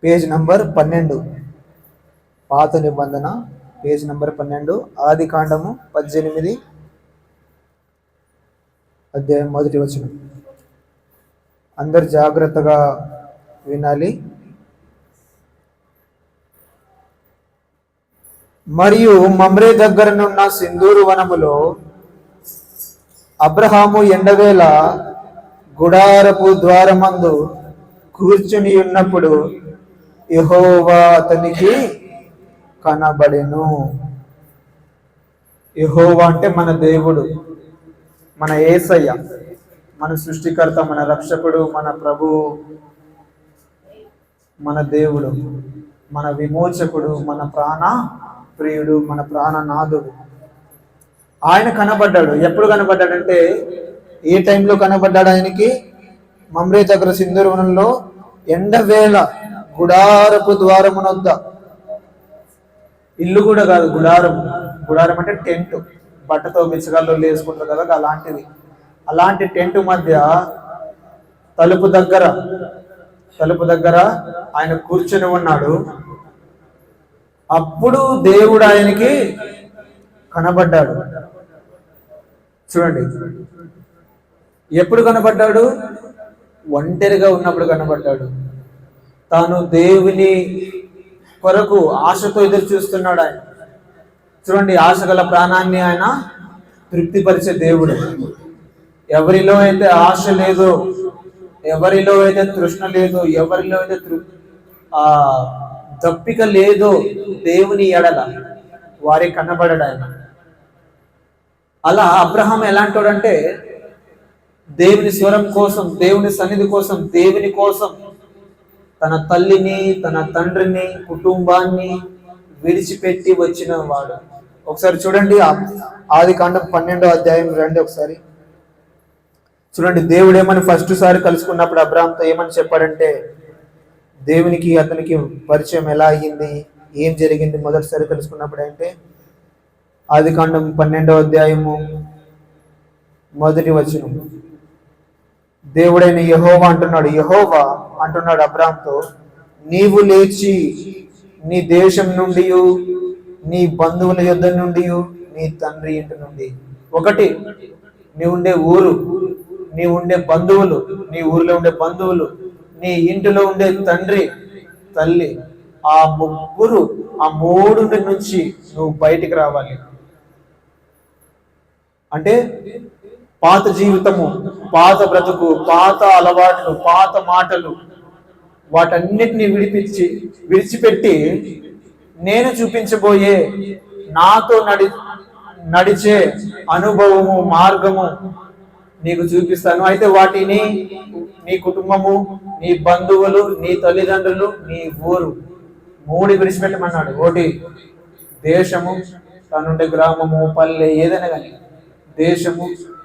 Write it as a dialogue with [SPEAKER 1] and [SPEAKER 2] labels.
[SPEAKER 1] Page number 12, పాత నిబంధన page number 12, ఆది కాండము 18 అధ్యాయం 1వ వచనం. అందరు జాగ్రత్తగా వినాలి. మరియు మమ్రే దగ్గరనున్న సింధూరు వనములో అబ్రహాము ఎండవేళ గుడారపు ద్వారమందు కూర్చుని ఉన్నప్పుడు యెహోవా అతనికి కనబడెను. యెహోవా అంటే మన దేవుడు, మన యేసయ్య, మన సృష్టికర్త, మన రక్షకుడు, మన ప్రభువు, మన దేవుడు, మన విమోచకుడు, మన ప్రాణ ప్రియుడు, మన ప్రాణనాథుడు. ఆయన కనబడ్డాడు. ఎప్పుడు కనబడ్డాడంటే, ఏ టైంలో కనబడ్డాడు ఆయనకి? మమ్రే దగ్గర సింధూరవనంలో ఎండవేళ గుడారపు ద్వారమునొద్ద. ఇల్లు కూడా కాదు, గుడారం. గుడారం అంటే టెంట్, బట్టతో బిచ్చగాళ్ళు వేసుకుంటారు కదా, అలాంటిది. అలాంటి టెంట్ మధ్య తలుపు దగ్గర ఆయన కూర్చొని ఉన్నాడు. అప్పుడు దేవుడు ఆయనకి కనబడ్డాడు. చూడండి, ఎప్పుడు కనబడ్డాడు? ఒంటరిగా ఉన్నప్పుడు కనబడ్డాడు. తాను దేవుని కొరకు ఆశతో ఎదురు చూస్తున్నాడు ఆయన. చూడండి, ఆశ గల ప్రాణాన్ని ఆయన తృప్తిపరిచే దేవుడు. ఎవరిలో అయితే ఆశ లేదో, ఎవరిలో అయితే తృష్ణ లేదో, ఎవరిలో అయితే దప్పిక లేదో దేవుని ఎడల వారికి కనబడడు ఆయన. అలా అబ్రహాం ఎలాంటోడంటే, దేవుని స్వరం కోసం, దేవుని సన్నిధి కోసం, దేవుని కోసం తన తల్లిని, తన తండ్రిని, కుటుంబాన్ని విడిచిపెట్టి వచ్చిన వాడు. ఒకసారి చూడండి, ఆది కాండం 12వ అధ్యాయం రండి ఒకసారి చూడండి. దేవుడు ఏమని ఫస్ట్ సారి కలుసుకున్నప్పుడు అబ్రహాంతో ఏమని చెప్పాడంటే, దేవునికి అతనికి పరిచయం ఎలా అయ్యింది, ఏం జరిగింది మొదటిసారి కలుసుకున్నప్పుడు అంటే, ఆది కాండం 12వ అధ్యాయము 1వ వచనం. దేవుడైన యెహోవా అంటున్నాడు అబ్రహాంతో, నీవు లేచి నీ దేశం నుండి, నీ బంధువుల యొద్ద నుండి, నీ తండ్రి ఇంటి నుండి. ఒకటి, నీ ఉండే ఊరు, నీ ఉండే బంధువులు, నీ ఊరిలో ఉండే బంధువులు, నీ ఇంటిలో ఉండే తండ్రి తల్లి, ఆ ముగ్గురు, ఆ మూడు నుంచి నువ్వు బయటికి రావాలి. అంటే పాత జీవితము, పాత బ్రతుకు, పాత అలవాట్లు, పాత మాటలు, వాటన్నిటిని విడిచిపెట్టి నేను చూపించబోయే నాతో నడిచే అనుభవము, మార్గము నీకు చూపిస్తాను. అయితే వాటిని నీ కుటుంబము, నీ బంధువులు, నీ తల్లిదండ్రులు, నీ ఊరు, మూడు విడిచిపెట్టమన్నాడు. ఒకటి దేశము, తనుండే గ్రామము, పల్లె, ఏదైనా కానీ దేశము,